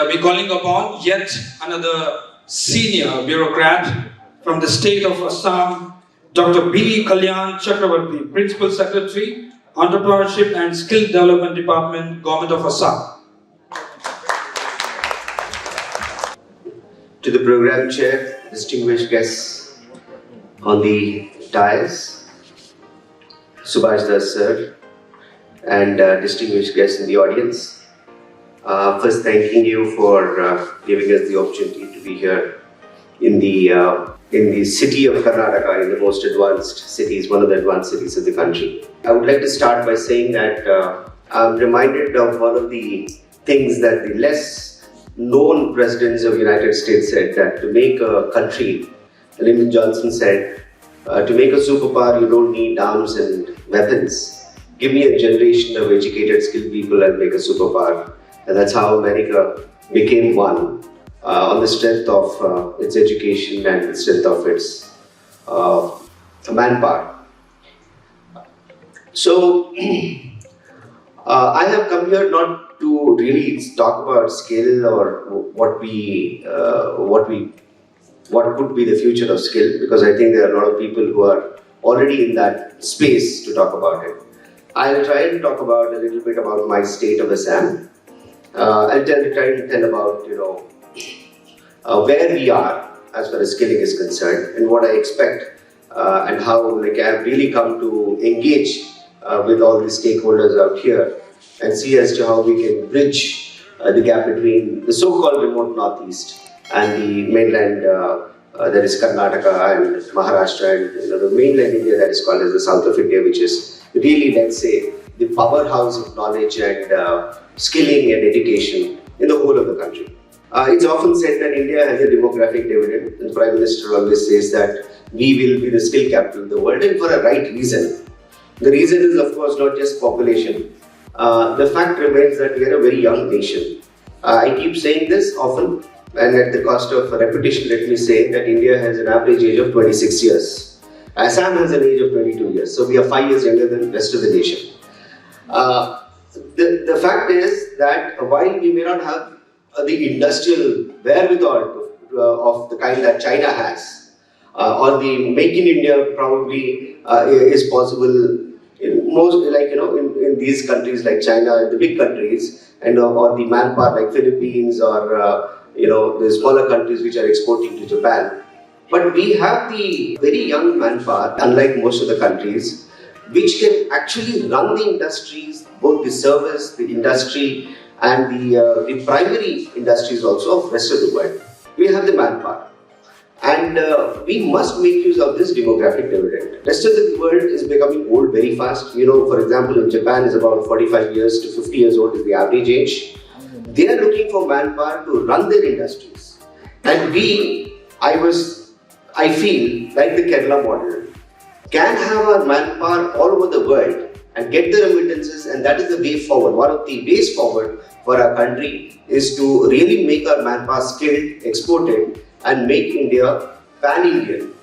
we're calling upon yet another senior bureaucrat from the state of Assam, Dr. B. Kalyan Chakravarthy, Principal Secretary, Entrepreneurship and Skill Development Department, Government of Assam. To the program chair, distinguished guests on the dais, Subhash Das sir, and distinguished guests in the audience. First, thanking you for giving us the opportunity to be here in the city of Karnataka, in the most advanced cities, one of the advanced cities of the country. I would like to start by saying that I'm reminded of one of the things that the less known presidents of the United States said, that to make a country, Lyndon Johnson said, to make a superpower, you don't need arms and weapons. Give me a generation of educated, skilled people and make a superpower. And that's how America became one, on the strength of its education and the strength of its manpower. So, I have come here not to really talk about skill or what could be the future of skill, because I think there are a lot of people who are already in that space to talk about it. I'll try and talk about a little bit about my state of Assam. I'll try to tell about where we are as far as skilling is concerned and what I expect and how I've really come to engage with all the stakeholders out here and see as to how we can bridge the gap between the so-called remote northeast and the mainland that is Karnataka and Maharashtra, and the mainland India that is called as the south of India, which is really, let's say, the powerhouse of knowledge and skilling and education in the whole of the country. It's often said that India has a demographic dividend, and the Prime Minister always says that we will be the skill capital of the world, and for a right reason. The reason is, of course, not just population. The fact remains that we are a very young nation. I keep saying this often, and at the cost of repetition, let me say that India has an average age of 26 years. Assam has an age of 22 years, so we are 5 years younger than the rest of the nation. The fact is that while we may not have the industrial wherewithal of the kind that China has, or the Make in India probably is possible in most, in these countries like China and the big countries, and or the manpower like Philippines or the smaller countries which are exporting to Japan. But we have the very young manpower, unlike most of the countries, which can actually run the industries, both the service, the industry, and the primary industries also of the rest of the world. We have the manpower. And we must make use of this demographic dividend. The rest of the world is becoming old very fast. For example, in Japan is about 45 years to 50 years old is the average age. They are looking for manpower to run their industries. And I feel, like the Kerala model, can have our manpower all over the world and get the remittances, and that is the way forward. One of the ways forward for our country is to really make our manpower skilled, exported, and make India pan-Indian.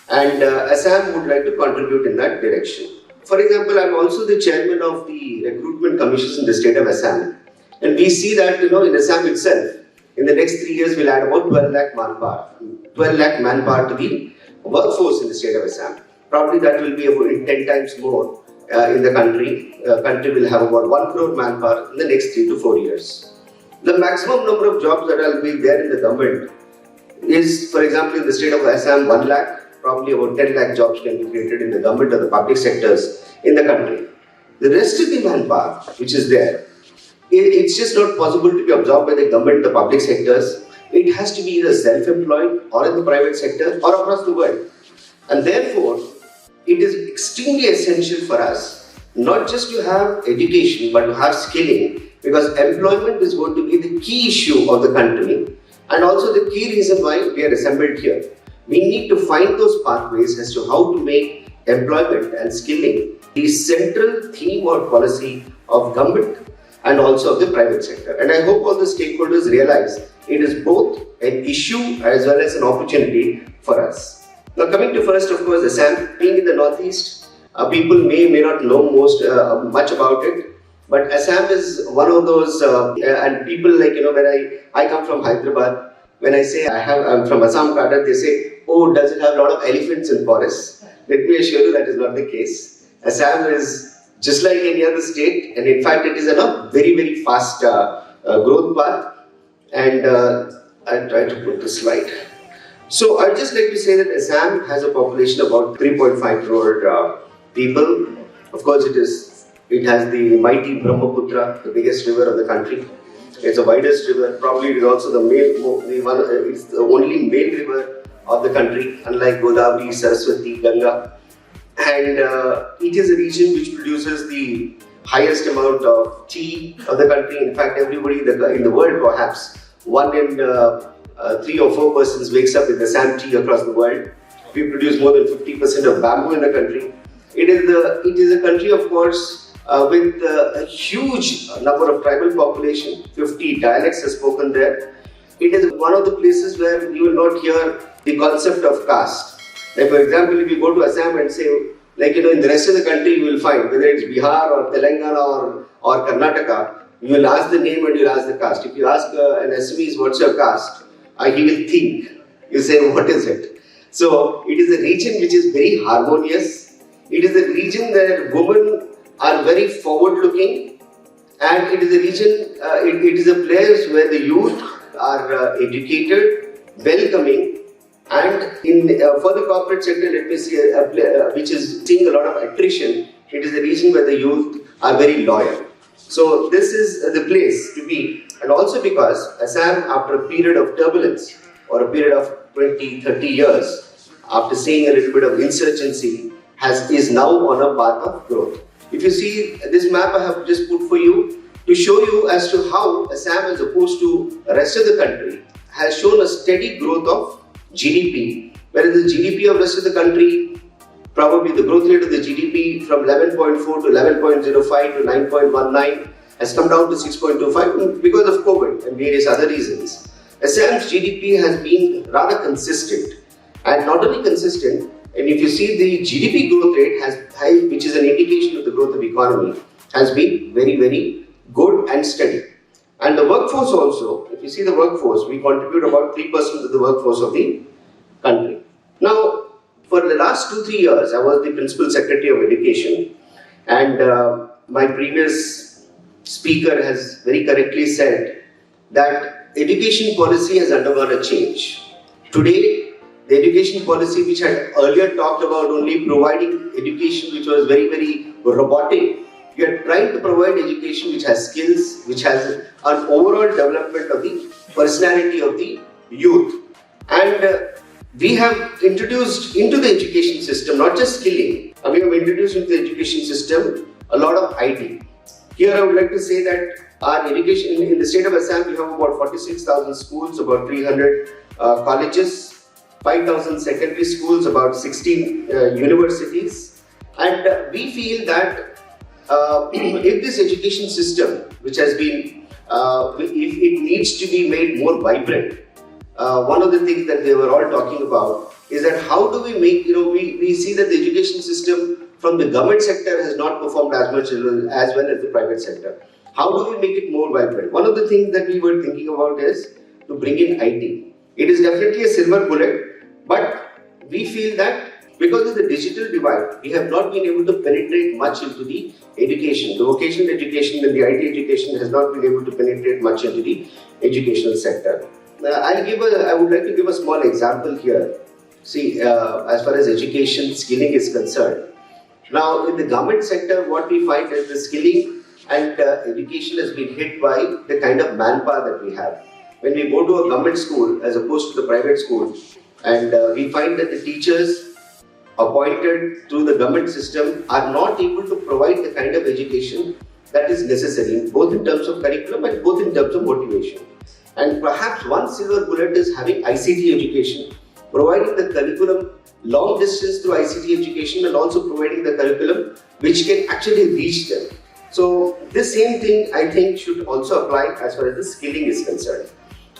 And Assam would like to contribute in that direction. For example, I am also the chairman of the recruitment commissions in the state of Assam. And we see that, in Assam itself, in the next 3 years, we'll add about 12 lakh manpower. 12 lakh manpower to the workforce in the state of Assam. Probably that will be about 10 times more in the country. The country will have about 1 crore manpower in the next 3 to 4 years. The maximum number of jobs that will be there in the government is, for example, in the state of Assam, 1 lakh, probably about 10 lakh jobs can be created in the government or the public sectors in the country. The rest of the manpower which is there, it's just not possible to be absorbed by the government and the public sectors. It has to be either self-employed or in the private sector or across the world. And therefore, it is extremely essential for us not just to have education but to have skilling, because employment is going to be the key issue of the country and also the key reason why we are assembled here. We need to find those pathways as to how to make employment and skilling the central theme or policy of government and also of the private sector. And I hope all the stakeholders realize it is both an issue as well as an opportunity for us. Now coming to first, of course, Assam. Being in the northeast, people may not know much about it. But Assam is one of those, and people like, when I come from Hyderabad, when I say I'm from Assam cadre, they say, oh, does it have a lot of elephants in forests? Let me assure you that is not the case. Assam is just like any other state, and in fact it is a very, very fast growth path. And I'll try to put the slide. So I'd just like to say that Assam has a population of about 3.5 crore people. Of course, it has the mighty Brahmaputra, the biggest river of the country. It's the widest river. Probably it is also it's the only main river of the country, unlike Godavari, Saraswati, Ganga. And it is a region which produces the highest amount of tea of the country. In fact, everybody in the world, perhaps 1 in 3 or 4 persons wakes up with Assam tea across the world. We produce more than 50% of bamboo in the country. It is a country, of course, with a huge number of tribal population. 50 dialects are spoken there. It is one of the places where you will not hear the concept of caste. Like, for example, if you go to Assam and say, in the rest of the country, you will find, whether it's Bihar or Telangana or Karnataka, you will ask the name and you will ask the caste. If you ask an Assamese, what's your caste? He will think. You say, what is it? So, it is a region which is very harmonious. It is a region where women are very forward-looking, and it is a region, it is a place where the youth are educated, welcoming, and for the corporate sector, let me see, which is seeing a lot of attrition, it is a region where the youth are very loyal. So this is the place to be, and also because Assam, after a period of turbulence, or a period of 20, 30 years, after seeing a little bit of insurgency, is now on a path of growth. If you see this map I have just put for you to show you as to how Assam, as opposed to the rest of the country, has shown a steady growth of GDP, whereas the GDP of the rest of the country, probably the growth rate of the GDP from 11.4 to 11.05 to 9.19 has come down to 6.25 because of COVID and various other reasons. Assam's GDP has been rather consistent, and not only consistent, and if you see the GDP growth rate which is an indication of the growth of the economy, has been very, very good and steady. And the workforce also, if you see the workforce, we contribute about 3% of the workforce of the country. Now, for the last 2-3 years, I was the Principal Secretary of Education, and my previous speaker has very correctly said that education policy has undergone a change. Today, the education policy, which had earlier talked about only providing education which was very, very robotic, we are trying to provide education which has skills, which has an overall development of the personality of the youth. And we have introduced into the education system, not just skilling, we have introduced into the education system a lot of IT. Here I would like to say that our education in the state of Assam, we have about 46,000 schools, about 300 colleges, 5,000 secondary schools, about 16 universities, and we feel that if this education system, which has been, if it needs to be made more vibrant, one of the things that they were all talking about is that how do we make, we see that the education system from the government sector has not performed as well as the private sector. How do we make it more vibrant? One of the things that we were thinking about is to bring in IT. It is definitely a silver bullet, but we feel that because of the digital divide, we have not been able to penetrate much into the education. The vocational education and the IT education has not been able to penetrate much into the educational sector. I would like to give a small example here. See, as far as education, skilling is concerned. Now, in the government sector, what we find is the skilling and education has been hit by the kind of manpower that we have. When we go to a government school as opposed to the private school, and we find that the teachers appointed through the government system are not able to provide the kind of education that is necessary, both in terms of curriculum and both in terms of motivation. And perhaps one silver bullet is having ICT education, providing the curriculum long distance through ICT education and also providing the curriculum which can actually reach them. So this same thing I think should also apply as far as the skilling is concerned.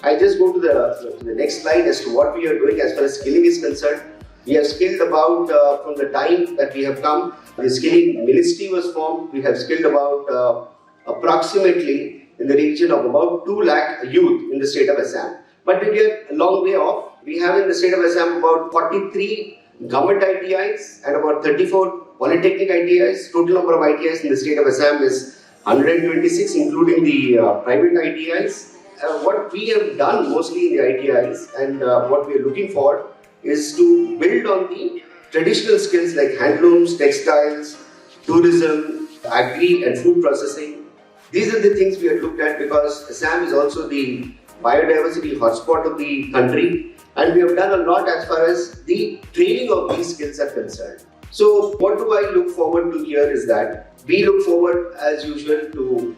I just go to the next slide as to what we are doing as far as skilling is concerned. We have skilled about, from the time that we have come, the skilling ministry was formed. We have skilled about approximately in the region of about 2 lakh youth in the state of Assam. But we are a long way off. We have in the state of Assam about 43 government ITIs and about 34 polytechnic ITIs. Total number of ITIs in the state of Assam is 126, including the private ITIs. What we have done mostly in the ITIs and what we are looking for is to build on the traditional skills like handlooms, textiles, tourism, agri and food processing. These are the things we have looked at because Assam is also the biodiversity hotspot of the country, and we have done a lot as far as the training of these skills are concerned. So what do I look forward to here is that we look forward as usual to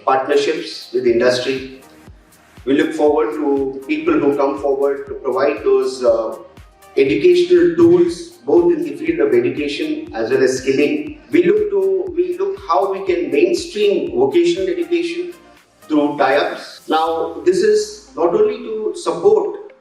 partnerships with industry. We look forward to people who come forward to provide those educational tools both in the field of education as well as skilling. We look how we can mainstream vocational education through tie-ups. Now, this is not only to support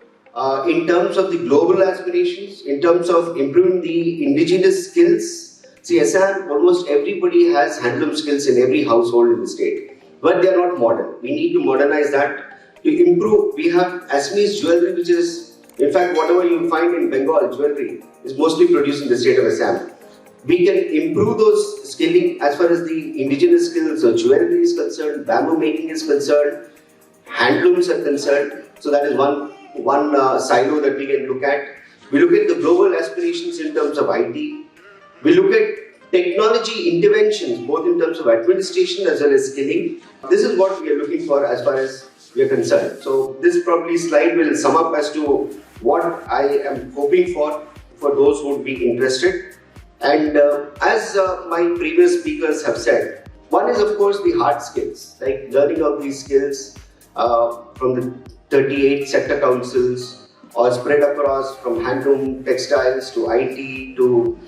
in terms of the global aspirations, in terms of improving the indigenous skills. See, Assam, almost everybody has handloom skills in every household in the state, but they are not modern. We need to modernize that to improve. We have Assamese jewelry, which is, in fact, whatever you find in Bengal jewelry is mostly produced in the state of Assam. We can improve those skilling as far as the indigenous skills of jewelry is concerned, bamboo making is concerned, handlooms are concerned. So that is one silo that we can look at. We look at the global aspirations in terms of IT. We look at technology interventions both in terms of administration as well as skilling. This is what we are looking for as far as we are concerned. So this probably slide will sum up as to what I am hoping for those who would be interested. And as my previous speakers have said, one is of course the hard skills, like learning of these skills from the 38 sector councils or spread across from handloom, textiles to IT to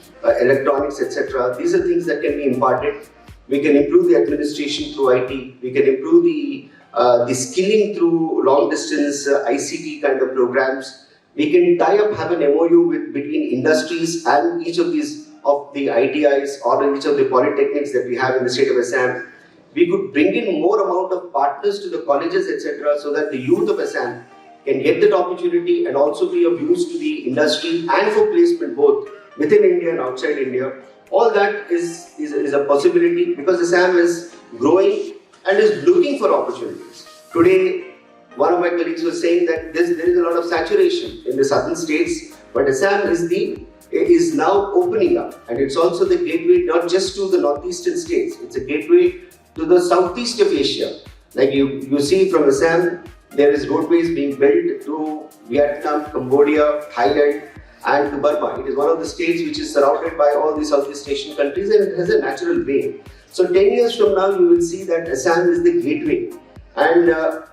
electronics, etc. These are things that can be imparted. We can improve the administration through IT. We can improve the skilling through long distance ICT kind of programs. We can tie up, have an MOU between industries and each of these of the ITIs or each of the polytechnics that we have in the state of Assam. We could bring in more amount of partners to the colleges, etc., so that the youth of Assam can get that opportunity and also be of use to the industry and for placement both within India and outside India. All that is a possibility because Assam is growing and is looking for opportunities. Today, one of my colleagues was saying that there is a lot of saturation in the southern states, but Assam is now opening up, and it's also the gateway not just to the northeastern states, it's a gateway to the southeast of Asia. Like you see from Assam, there is roadways being built to Vietnam, Cambodia, Thailand and to Burma. It is one of the states which is surrounded by all the Southeast Asian countries and it has a natural way. So 10 years from now you will see that Assam is the gateway, and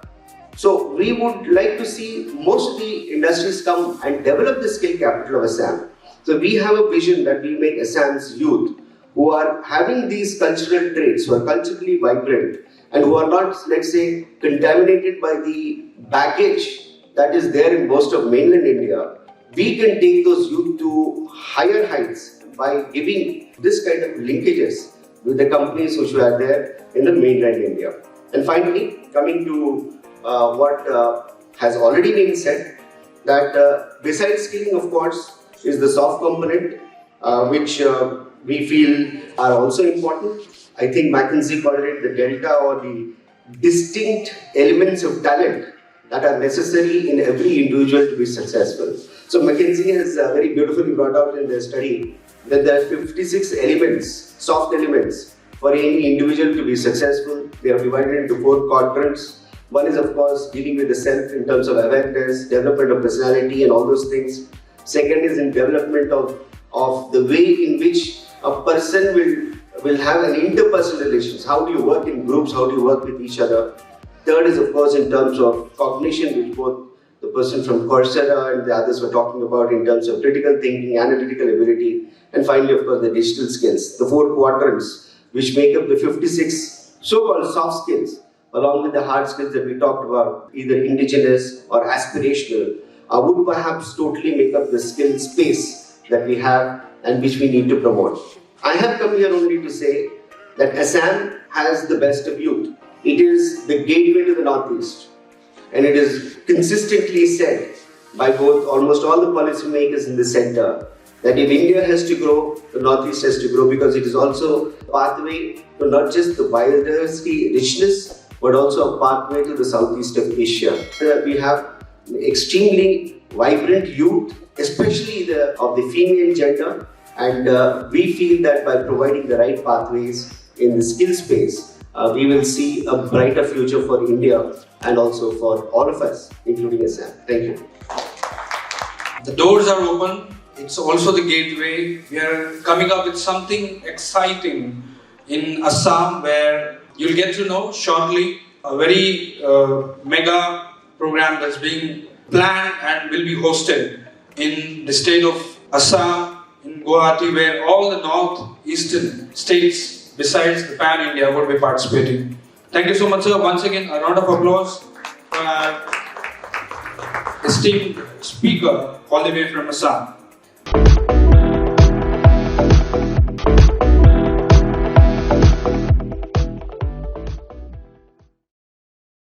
so we would like to see most of the industries come and develop the skill capital of Assam. So we have a vision that we make Assam's youth who are having these cultural traits, who are culturally vibrant and who are not, let's say, contaminated by the baggage that is there in most of mainland India. We can take those youth to higher heights by giving this kind of linkages with the companies which are there in the mainland India. And finally, coming to what has already been said, that besides skilling, of course, is the soft component, which we feel are also important. I think McKinsey called it the delta or the distinct elements of talent that are necessary in every individual to be successful. So McKinsey has very beautifully brought out in their study that there are 56 elements, soft elements, for any individual to be successful. They are divided into 4 quadrants. One is, of course, dealing with the self in terms of awareness, development of personality and all those things. Second is in development of the way in which a person will have an interpersonal relations. How do you work in groups? How do you work with each other? Third is, of course, in terms of cognition, which both the person from Coursera and the others were talking about in terms of critical thinking, analytical ability, and finally, of course, the digital skills. The 4 quadrants, which make up the 56 so-called soft skills, along with the hard skills that we talked about, either indigenous or aspirational, would perhaps totally make up the skill space that we have and which we need to promote. I have come here only to say that Assam has the best of youth. It is the gateway to the Northeast. And it is consistently said by both almost all the policymakers in the center that if India has to grow, the Northeast has to grow, because it is also a pathway to not just the biodiversity richness, but also a pathway to the Southeast of Asia. We have extremely vibrant youth, especially of the female gender, and we feel that by providing the right pathways in the skill space, we will see a brighter future for India and also for all of us, including Assam. Thank you. The doors are open. It's also the gateway. We are coming up with something exciting in Assam, where you'll get to know shortly a very mega program that's being planned and will be hosted in the state of Assam, in Guwahati, where all the northeastern states besides the Pan-India would be participating. Thank you so much, sir. Once again, a round of applause for our esteemed speaker all the way from Assam.